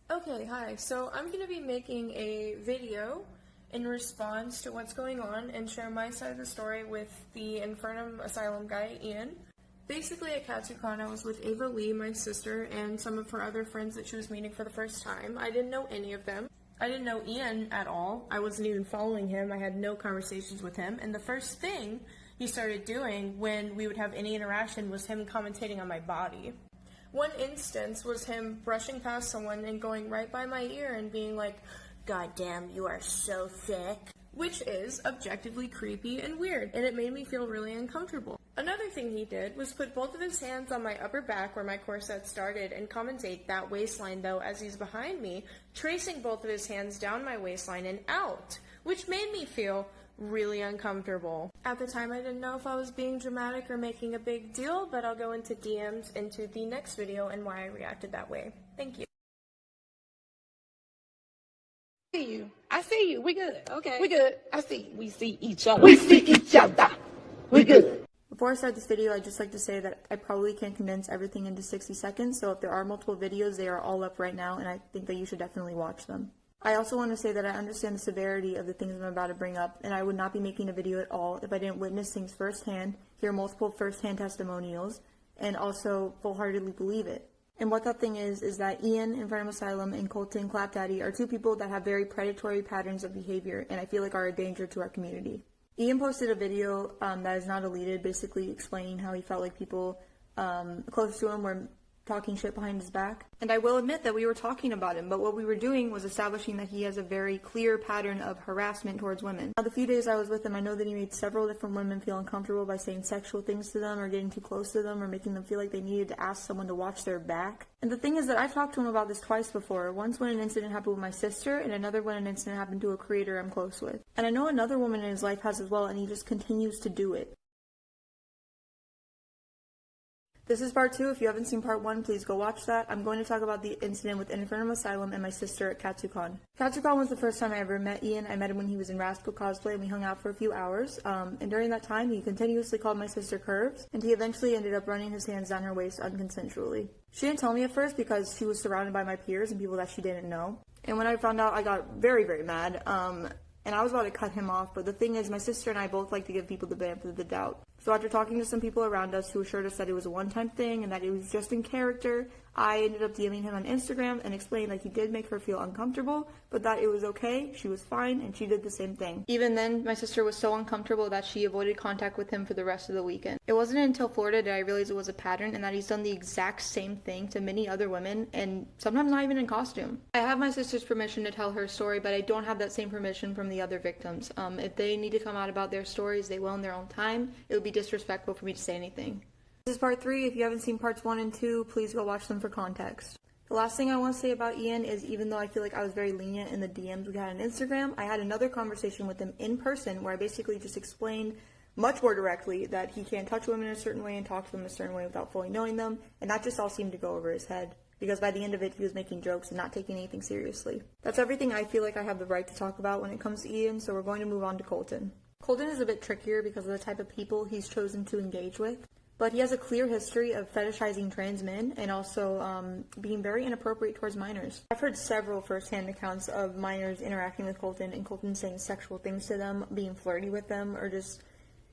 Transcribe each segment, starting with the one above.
Okay, hi. So I'm going to be making a video in response to what's going on and share my side of the story with the Infernumasylum guy, Ian. Basically, at KatsuCon, I was with Ava Lee, my sister, and some of her other friends that she was meeting for the first time. I didn't know any of them. I didn't know Ian at all. I wasn't even following him. I had no conversations with him. And the first thing he started doing when we would have any interaction was him commentating on my body. One instance was him brushing past someone and going right by my ear and being like, "God damn, you are so thick," which is objectively creepy and weird, and it made me feel really uncomfortable. Another thing he did was put both of his hands on my upper back where my corset started and commentate that waistline, though, as he's behind me, tracing both of his hands down my waistline and out, which made me feel really uncomfortable. At the time, I didn't know if I was being dramatic or making a big deal, but I'll go into DMs into the next video and why I reacted that way. Thank you. I see you. We good. Okay. We good. I see. We see each other. We see each other. We good. Before I start this video, I'd just like to say that I probably can't condense everything into 60 seconds, so if there are multiple videos, they are all up right now, and I think that you should definitely watch them. I also want to say that I understand the severity of the things I'm about to bring up, and I would not be making a video at all if I didn't witness things firsthand, hear multiple firsthand testimonials, and also full-heartedly believe it. And what that thing is that Ian, Infernumasylum, and Colton, Clapdaddie are two people that have very predatory patterns of behavior, and I feel like are a danger to our community. Ian posted a video that is not deleted, basically explaining how he felt like people close to him were talking shit behind his back. And I will admit that we were talking about him, but what we were doing was establishing that he has a very clear pattern of harassment towards women. Now, the few days I was with him, I know that he made several different women feel uncomfortable by saying sexual things to them or getting too close to them or making them feel like they needed to ask someone to watch their back. And the thing is that I've talked to him about this twice before. Once when an incident happened with my sister, and another when an incident happened to a creator I'm close with. And I know another woman in his life has as well, and he just continues to do it. This is part 2. If you haven't seen part 1, please go watch that. I'm going to talk about the incident with Infernumasylum and my sister at KatsuCon. KatsuCon was the first time I ever met Ian. I met him when he was in Rascal cosplay and we hung out for a few hours. And during that time, he continuously called my sister curves, and he eventually ended up running his hands down her waist unconsensually. She didn't tell me at first because she was surrounded by my peers and people that she didn't know. And when I found out, I got very, very mad. And I was about to cut him off, but the thing is, my sister and I both like to give people the benefit of the doubt. So after talking to some people around us who assured us that it was a one-time thing and that it was just in character, I ended up DMing him on Instagram and explained that he did make her feel uncomfortable, but that it was okay, she was fine, and she did the same thing. Even then, my sister was so uncomfortable that she avoided contact with him for the rest of the weekend. It wasn't until Florida that I realized it was a pattern and that he's done the exact same thing to many other women, and sometimes not even in costume. I have my sister's permission to tell her story, but I don't have that same permission from the other victims. If they need to come out about their stories, they will in their own time. It would be disrespectful for me to say anything. This is part 3. If you haven't seen parts 1 and 2, please go watch them for context. The last thing I want to say about Ian is, even though I feel like I was very lenient in the DMs we had on Instagram, I had another conversation with him in person where I basically just explained much more directly that he can't touch women in a certain way and talk to them in a certain way without fully knowing them, and that just all seemed to go over his head, because by the end of it, he was making jokes and not taking anything seriously. That's everything I feel like I have the right to talk about when it comes to Ian, so we're going to move on to Colton. Colton is a bit trickier because of the type of people he's chosen to engage with, but he has a clear history of fetishizing trans men and also being very inappropriate towards minors. I've heard several first-hand accounts of minors interacting with Colton and Colton saying sexual things to them, being flirty with them, or just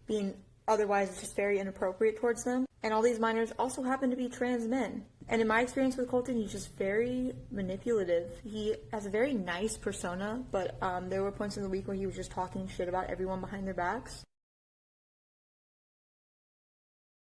being otherwise just very inappropriate towards them. And all these minors also happen to be trans men. And in my experience with Colton, he's just very manipulative. He has a very nice persona, but there were points in the week where he was just talking shit about everyone behind their backs.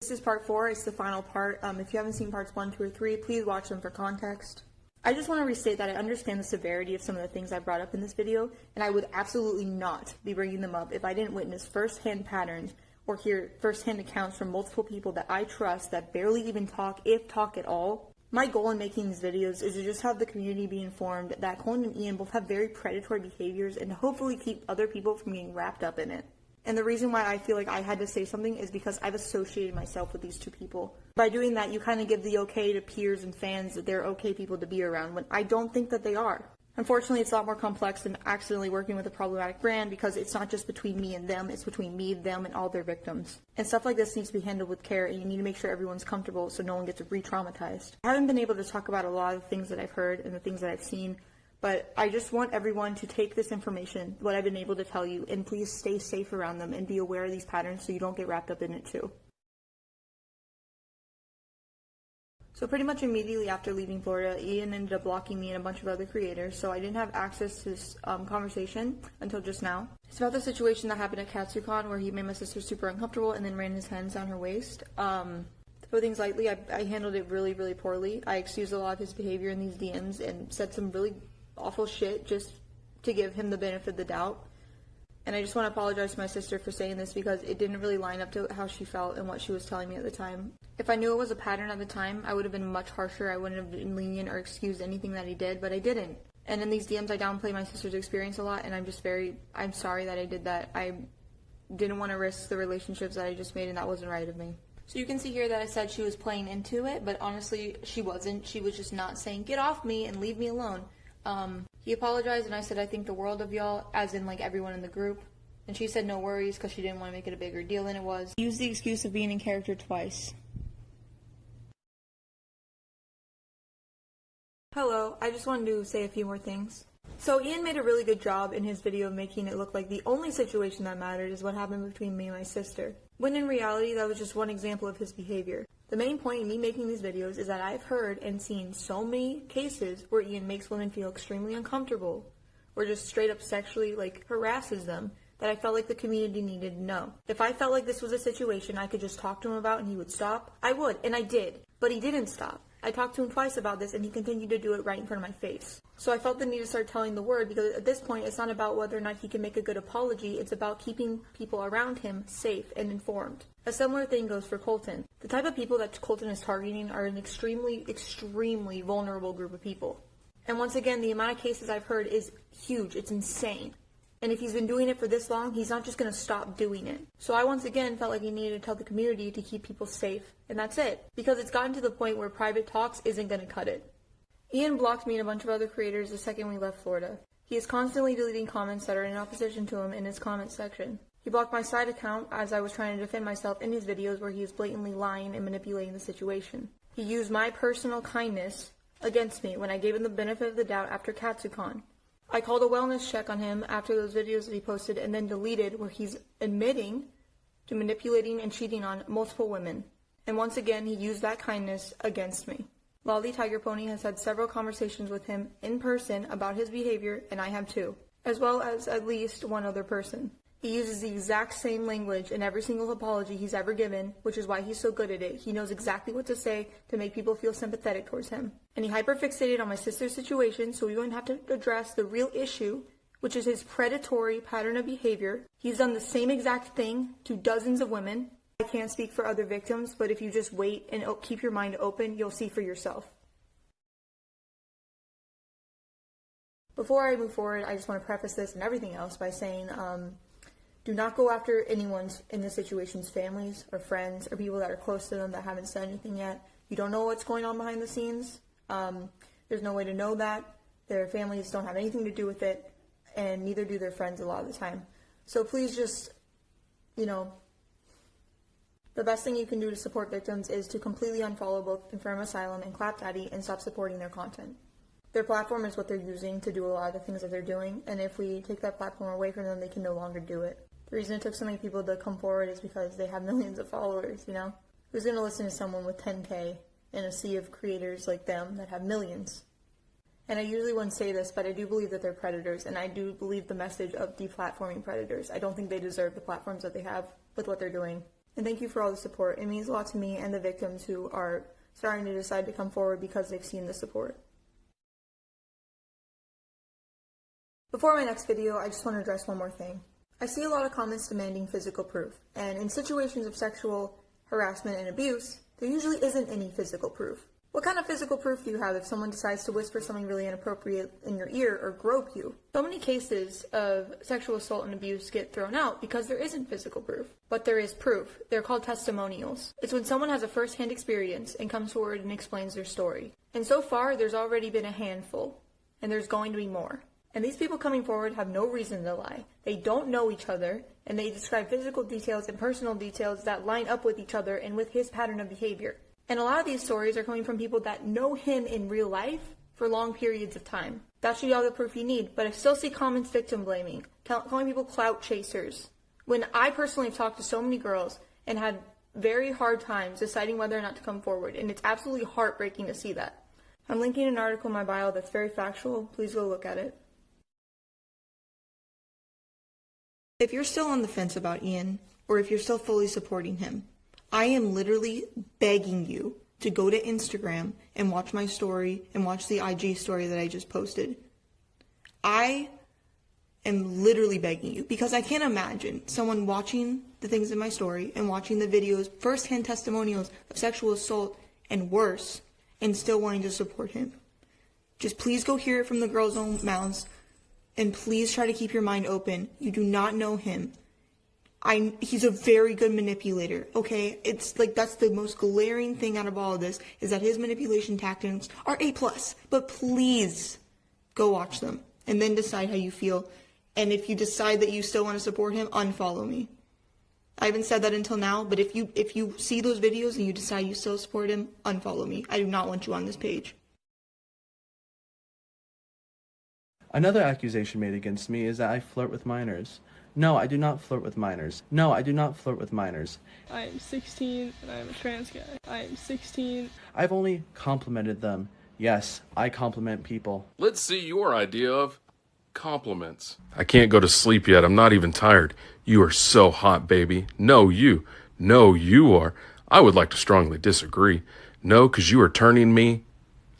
This is part 4. It's the final part. If you haven't seen parts 1, 2, or 3, please watch them for context. I just want to restate that I understand the severity of some of the things I brought up in this video, and I would absolutely not be bringing them up if I didn't witness first-hand patterns or hear first-hand accounts from multiple people that I trust that barely even talk, if talk at all. My goal in making these videos is to just have the community be informed that Colton and Ian both have very predatory behaviors and to hopefully keep other people from getting wrapped up in it. And the reason why I feel like I had to say something is because I've associated myself with these two people. By doing that, you kind of give the okay to peers and fans that they're okay people to be around, when I don't think that they are. Unfortunately, it's a lot more complex than accidentally working with a problematic brand because it's not just between me and them, it's between me, them, and all their victims. And stuff like this needs to be handled with care, and you need to make sure everyone's comfortable so no one gets re-traumatized. I haven't been able to talk about a lot of the things that I've heard and the things that I've seen, but I just want everyone to take this information, what I've been able to tell you, and please stay safe around them and be aware of these patterns so you don't get wrapped up in it too. So pretty much immediately after leaving Florida, Ian ended up blocking me and a bunch of other creators, so I didn't have access to this conversation until just now. It's about the situation that happened at KatsuCon where he made my sister super uncomfortable and then ran his hands down her waist. To put things lightly, I handled it really, really poorly. I excused a lot of his behavior in these DMs and said some really awful shit just to give him the benefit of the doubt. And I just want to apologize to my sister for saying this because it didn't really line up to how she felt and what she was telling me at the time. If I knew it was a pattern at the time, I would have been much harsher. I wouldn't have been lenient or excused anything that he did, but I didn't. And in these DMs, I downplay my sister's experience a lot, and I'm sorry that I did that. I didn't want to risk the relationships that I just made, and that wasn't right of me. So you can see here that I said she was playing into it, but honestly, she wasn't. She was just not saying, get off me and leave me alone. He apologized, and I said, I think the world of y'all, as in, like, everyone in the group. And she said no worries, because she didn't want to make it a bigger deal than it was. He used the excuse of being in character twice. Hello, I just wanted to say a few more things. So Ian made a really good job in his video of making it look like the only situation that mattered is what happened between me and my sister. When in reality, that was just one example of his behavior. The main point in me making these videos is that I've heard and seen so many cases where Ian makes women feel extremely uncomfortable, or just straight up sexually, harasses them, that I felt like the community needed to know. If I felt like this was a situation I could just talk to him about and he would stop, I would, and I did. But he didn't stop. I talked to him twice about this and he continued to do it right in front of my face. So I felt the need to start telling the word because at this point it's not about whether or not he can make a good apology, it's about keeping people around him safe and informed. A similar thing goes for Colton. The type of people that Colton is targeting are an extremely, extremely vulnerable group of people. And once again, the amount of cases I've heard is huge. It's insane. And if he's been doing it for this long, he's not just going to stop doing it. So I once again felt like he needed to tell the community to keep people safe. And that's it. Because it's gotten to the point where private talks isn't going to cut it. Ian blocked me and a bunch of other creators the second we left Florida. He is constantly deleting comments that are in opposition to him in his comment section. He blocked my side account as I was trying to defend myself in his videos where he is blatantly lying and manipulating the situation. He used my personal kindness against me when I gave him the benefit of the doubt after KatsuCon. I called a wellness check on him after those videos that he posted and then deleted where he's admitting to manipulating and cheating on multiple women. And once again, he used that kindness against me. Lolly Tiger Pony has had several conversations with him in person about his behavior, and I have too, as well as at least one other person. He uses the exact same language in every single apology he's ever given, which is why he's so good at it. He knows exactly what to say to make people feel sympathetic towards him. And he hyperfixated on my sister's situation, so we wouldn't have to address the real issue, which is his predatory pattern of behavior. He's done the same exact thing to dozens of women. I can't speak for other victims, but if you just wait and keep your mind open, you'll see for yourself. Before I move forward, I just want to preface this and everything else by saying, do not go after anyone's in this situation's families or friends or people that are close to them that haven't said anything yet. You don't know what's going on behind the scenes. There's no way to know that. Their families don't have anything to do with it, and neither do their friends a lot of the time. So please just, the best thing you can do to support victims is to completely unfollow both Infernumasylum and Clapdaddie and stop supporting their content. Their platform is what they're using to do a lot of the things that they're doing, and if we take that platform away from them, they can no longer do it. The reason it took so many people to come forward is because they have millions of followers, Who's going to listen to someone with 10K in a sea of creators like them that have millions? And I usually wouldn't say this, but I do believe that they're predators, and I do believe the message of deplatforming predators. I don't think they deserve the platforms that they have with what they're doing. And thank you for all the support. It means a lot to me and the victims who are starting to decide to come forward because they've seen the support. Before my next video, I just want to address one more thing. I see a lot of comments demanding physical proof, and in situations of sexual harassment and abuse, there usually isn't any physical proof. What kind of physical proof do you have if someone decides to whisper something really inappropriate in your ear or grope you? So many cases of sexual assault and abuse get thrown out because there isn't physical proof. But there is proof. They're called testimonials. It's when someone has a first-hand experience and comes forward and explains their story. And so far, there's already been a handful. and there's going to be more. And these people coming forward have no reason to lie. They don't know each other, and they describe physical details and personal details that line up with each other and with his pattern of behavior. And a lot of these stories are coming from people that know him in real life for long periods of time. That should be all the proof you need, but I still see comments victim blaming, calling people clout chasers. When I personally have talked to so many girls and had very hard times deciding whether or not to come forward, and it's absolutely heartbreaking to see that. I'm linking an article in my bio that's very factual. Please go look at it. If you're still on the fence about Ian, or if you're still fully supporting him, I am literally begging you to go to Instagram and watch my story and watch the IG story that I just posted. I am literally begging you, because I can't imagine someone watching the things in my story and watching the videos, first-hand testimonials of sexual assault and worse, and still wanting to support him. Just please go hear it from the girls' own mouths, and please try to keep your mind open. You do not know him. He's a very good manipulator, okay? It's like, that's the most glaring thing out of all of this, is that his manipulation tactics are A+. But please go watch them and then decide how you feel. And if you decide that you still want to support him, unfollow me. I haven't said that until now, but if you see those videos and you decide you still support him, unfollow me. I do not want you on this page. Another accusation made against me is that I flirt with minors. No, I do not flirt with minors. No, I do not flirt with minors. I am 16 and I am a trans guy. I am 16. I've only complimented them. Yes, I compliment people. Let's see your idea of compliments. I can't go to sleep yet. I'm not even tired. You are so hot, baby. No, you. No, you are. I would like to strongly disagree. No, because you are turning me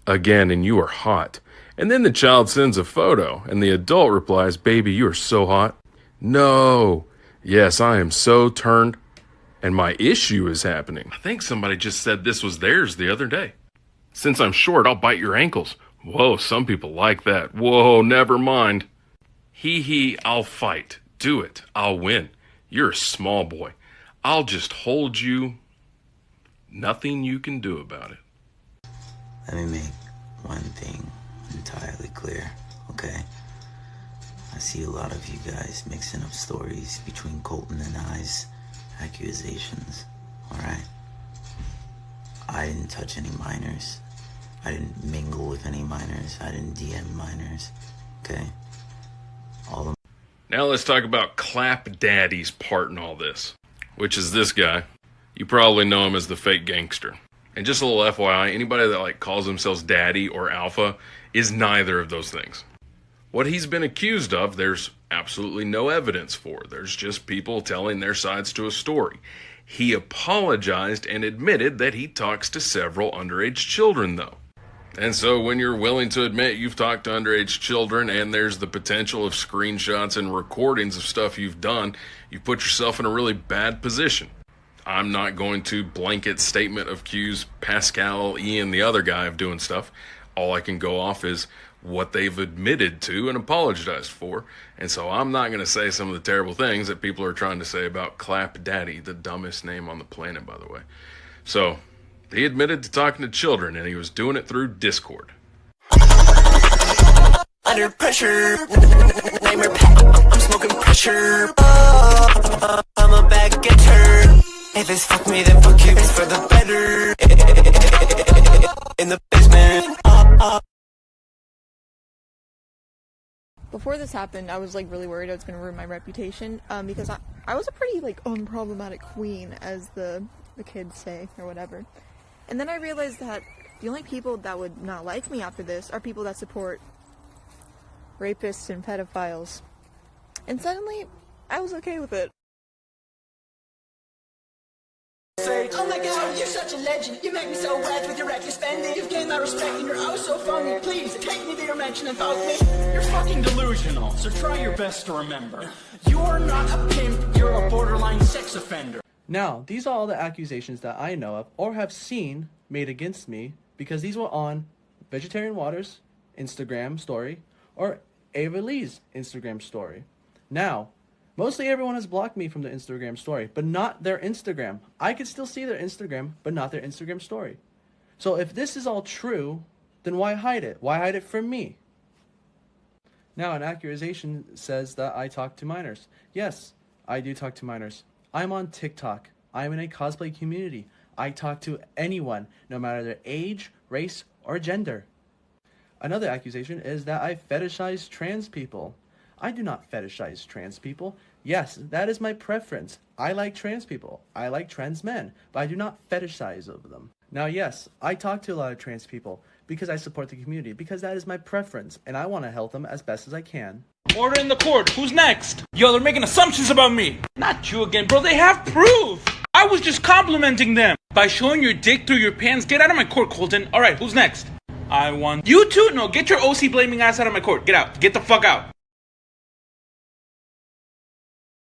again and you are hot. And then the child sends a photo and the adult replies, baby, you are so hot. No. Yes, I am so turned and my issue is happening. I think somebody just said this was theirs the other day. Since I'm short, I'll bite your ankles. Whoa, some people like that. Whoa, never mind. Hee, I'll fight. Do it. I'll win. You're a small boy. I'll just hold you. Nothing you can do about it. Let me make one thing entirely clear, okay? I see a lot of you guys mixing up stories between Colton and I's accusations, alright? I didn't touch any minors. I didn't mingle with any minors. I didn't DM minors, okay? All of Now let's talk about Clapdaddie's part in all this, which is this guy. You probably know him as the fake gangster. And just a little FYI, anybody that calls themselves daddy or alpha is neither of those things. What he's been accused of, there's absolutely no evidence for. There's just people telling their sides to a story. He apologized and admitted that he talks to several underage children, though. And so when you're willing to admit you've talked to underage children and there's the potential of screenshots and recordings of stuff you've done, you put yourself in a really bad position. I'm not going to blanket statement accuse Pascal, Ian, the other guy of doing stuff. All I can go off is what they've admitted to and apologized for. And so I'm not going to say some of the terrible things that people are trying to say about Clapdaddie, the dumbest name on the planet, by the way. So he admitted to talking to children, and he was doing it through Discord. Under pressure, I'm smoking pressure. I'm a bad getter. If it's fuck me, then fuck you. It's for the better. In the basement. Before this happened, I was really worried I was going to ruin my reputation because I was a pretty unproblematic queen, as the kids say or whatever. And then I realized that the only people that would not like me after this are people that support rapists and pedophiles. And suddenly, I was okay with it. Say, oh my god, you're such a legend. You make me so wet with your reckless spending. You've gained my respect and you're oh so phony. Please, take me to your mansion and vote me. You're fucking delusional, so try your best to remember. You're not a pimp, you're a borderline sex offender. Now, these are all the accusations that I know of or have seen made against me because these were on Vegetarian Water's Instagram story or Ava Lee's Instagram story. Now, mostly everyone has blocked me from the Instagram story, but not their Instagram. I could still see their Instagram, but not their Instagram story. So if this is all true, then why hide it? Why hide it from me? Now, an accusation says that I talk to minors. Yes, I do talk to minors. I'm on TikTok. I'm in a cosplay community. I talk to anyone, no matter their age, race, or gender. Another accusation is that I fetishize trans people. I do not fetishize trans people. Yes, that is my preference. I like trans people. I like trans men, but I do not fetishize over them. Now, yes, I talk to a lot of trans people because I support the community, because that is my preference, and I want to help them as best as I can. Order in the court. Who's next? Yo, they're making assumptions about me. Not you again, bro. They have proof. I was just complimenting them. By showing your dick through your pants, get out of my court, Colton. All right, who's next? I want you two. No, get your OC blaming ass out of my court. Get out. Get the fuck out.